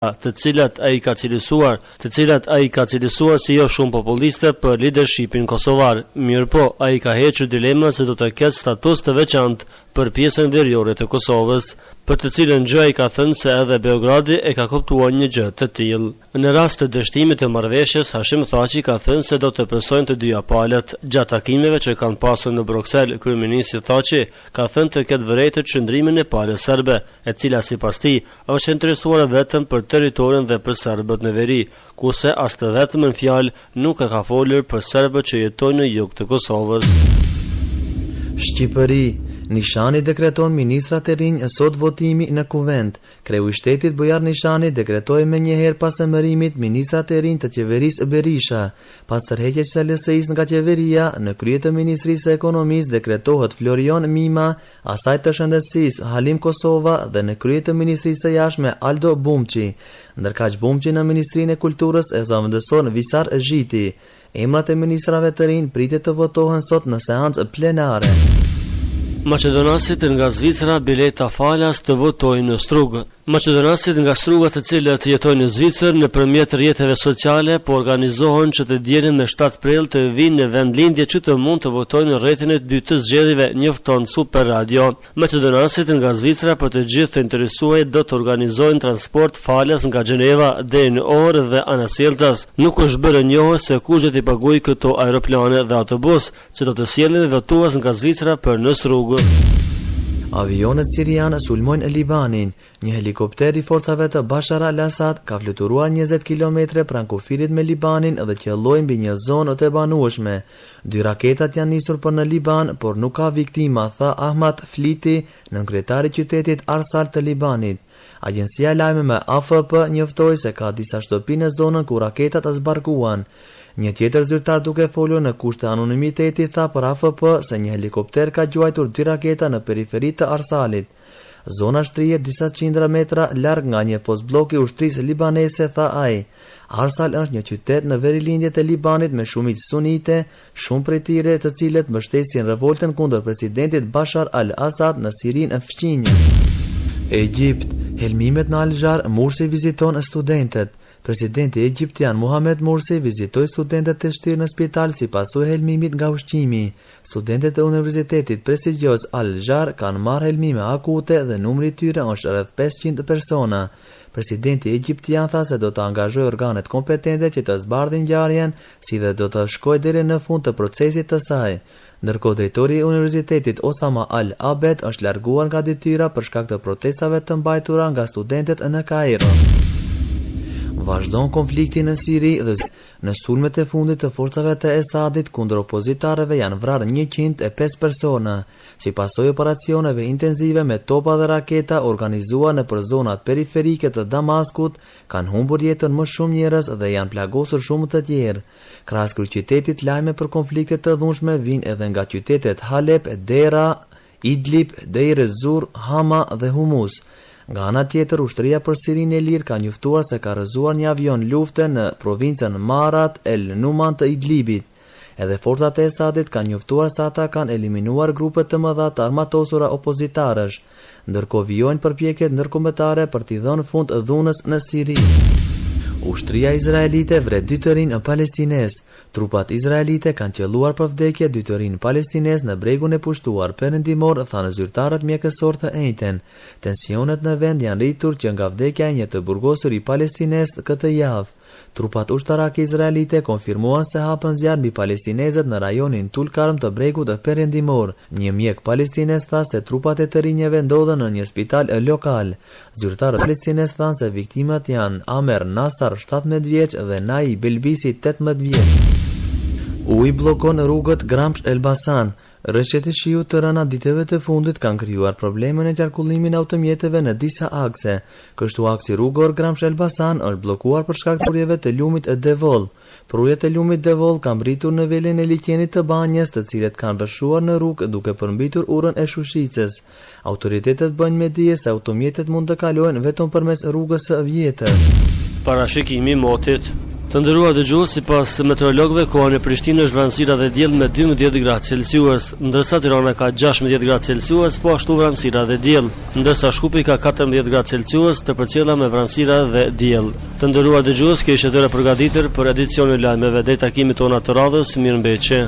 të cilat ai ka cilësuar si jo shumë populiste për leadershipin kosovar. Mirëpo, ai ka hequr dilemën se do të ketë status të veçantë për pjesën veriore të Kosovës, për të cilën gjë ai ka thënë se edhe Beogradi e ka kuptuar një gjë të tillë. Në rast të dështimit të marrëveshjes, Hashim Thaçi ka thënë se do të presojnë të dyja palët. Gjatë takimeve që kanë pasur në Bruksel, kryeministri Thaçi ka thënë të ketë vërejtë çndrimin e palës serbe, e cila sipas tij është interesuar vetëm për territorin dhe për serbët në veri, kurse as të vetëm në fjalë nuk e ka folur për serbët që jetojnë në jug të Kosovës. Shqipëri. Nishani dekreton ministrat e rinj sot votimi në kuvent. Kreu i shtetit Bujar Nishani dekretoi më njëherë pas emërimit ministrat e rinj të qeverisë Berisha. Pas tërheqjes së LSI-s nga qeveria, në krye të Ministrisë së Ekonomisë dekretohet Florian Mima, asaj të shëndetësisë Halim Kosova dhe në krye të Ministrisë së Jashtme Aldo Bumçi. Ndërkaq Bumçi në Ministrinë e Kulturës e zëvendëson Visar Zhiti. Emrat e ministrave të rinj pritet të votohen sot në seancë plenare. Maqedonasit nga Zvicra bileta falas të votojnë në Strugë. Maqedonasit nga Struga të cilët jetojnë në Zvicër nëpërmjet rrjeteve sociale po organizohen që të dielën në 7 prill të vinë në vendlindje që të mund të votojnë në rrethin e dytë të zgjedhjeve, njofton Super Radio. Maqedonasit nga Zvicra për të gjithë të interesuar do të organizojnë transport falas nga Gjeneva deri në Orë dhe Anasjeltas. Nuk është bërë njohur se kush do t'i paguajë këto aeroplane dhe autobus që do të sjellin votues nga Zvicra për në Strugë. Avionet sirianë sulmojnë Libanin. Një helikopter i forcave të Bashar al-Assad ka fluturuar 20 km pranë kufirit me Libanin dhe qëlloi mbi një zonë të banueshme. 2 raketat janë nisur për në Liban, por nuk ka viktima, tha Ahmad Fliti, nënkryetari i qytetit Arsal të Libanit. Agjencia e lajmeve AFP njoftoi se ka disa shtëpi në zonën ku raketat zbarkuan. Një tjetër zyrtar duke folur në kusht të anonimiteti tha për AFP se një helikopter ka gjuajtur 2 raketa në periferi të Arsalit. Zona shtrihet disa qindra metra larg nga një postblok i ushtrisë libanese, tha ai. Arsal është një qytet në verilindjet e Libanit me shumicë sunite, shumë prej tyre të cilët mbështesin revoltën kundër presidentit Bashar al-Assad në Sirinë e fqinjë. Egjipt. Helmimet në Alxhar, Mursi viziton studentët. Presidenti egjiptian Mohamed Mursi vizitoi studentët të shtrirë në spital si pasojë e helmimit nga ushqimi. Studentët e Universitetit prestigjioz Al-Xhar kanë marrë helmime akute dhe numri i tyre është rreth 500 persona. Presidenti egjiptian tha se do të angazhojë organet kompetente që të zbardhin ngjarjen, si dhe do të shkojë deri në fund të procesit të saj. Ndërkohë drejtori i Universitetit Osama Al-Abed është larguar nga detyra për shkak të protestave të mbajtura nga studentët në Kairo. Vazhdon konflikti në Siri dhe në sulmet e fundit të forcave të Esadit kundër opozitarëve janë vrarë 105 persona. Si pasojë operacioneve intensive me topa dhe raketa organizuar nëpër zonat periferike të Damaskut, kanë humbur jetën më shumë njerëz dhe janë plagosur shumë të tjerë. Krahas kryeqytetit lajme për konflikte të dhunshme vijnë edhe nga qytetet Halep, Dera, Idlib, Deir ez-Zur, Hama dhe Humus. Nga ana tjetër, ushtria për Sirinë e Lirë ka njoftuar se ka rrëzuar një avion lufte në provincën Marat el Numan të Idlibit. Edhe forcat e Esadit kanë njoftuar se ata kanë eliminuar grupe të mëdha të armatosura opozitarësh, ndërkohë vijojnë përpjekjet ndërkombëtare për t'i dhënë fund dhunës në Siri. Ushtria izraelite vret 2 të rinj palestines. Trupat izraelite kanë qelluar për vdekje 2 të rinj palestines në bregun e pushtuar perëndimor, thanë zyrtarët mjekësor të njëjtën. Tensionet në vend janë rritur që nga vdekja e një të burgosur i Palestines këtë javë. Trupat ushtarake izraelite konfirmuan se hapën zjarr mbi palestinezët në rajonin Tulkarm të bregut perëndimor. Një mjek palestines tha se trupat e të rinjeve ndodhen në një spital lokal. Zyrtarët palestines thanë se viktimat janë Amer Nasar 17 vjeç dhe Nai Belbisi 18 vjeç. Uji bllokon rrugët Gramsh Elbasan. Rreshtet e shiut të rëna ditëve të fundit kanë krijuar probleme në qarkullimin e automjeteve në disa akse. Kështu aksi rrugor Gramsh Elbasan është bllokuar për shkak të prurjeve të lumit Devoll. Prurjet e lumit Devoll kanë mbritur në velin e liqenit të banjës, të cilët kanë vërshuar në rrugë duke përmbitur urën e Shushicës. Autoritetet bëjnë me dije se automjetet mund të kalojnë vetëm përmes rrugës së vjetër. Parashikimi i motit. Të nderuar dëgjues, sipas meteorologëve, koha në Prishtinë është vranësira dhe diell me 12 gradë Celsius, ndërsa Tirana ka 16 gradë Celsius, po ashtu vranësira dhe diell, ndërsa Shkupi ka 14 gradë Celsius, të përcjella me vranësira dhe diell. Të nderuar dëgjues, kishte dëra përgatitur për edicionin e lajmeve. Deri takimi tona të radhës, mirëmbëjtje.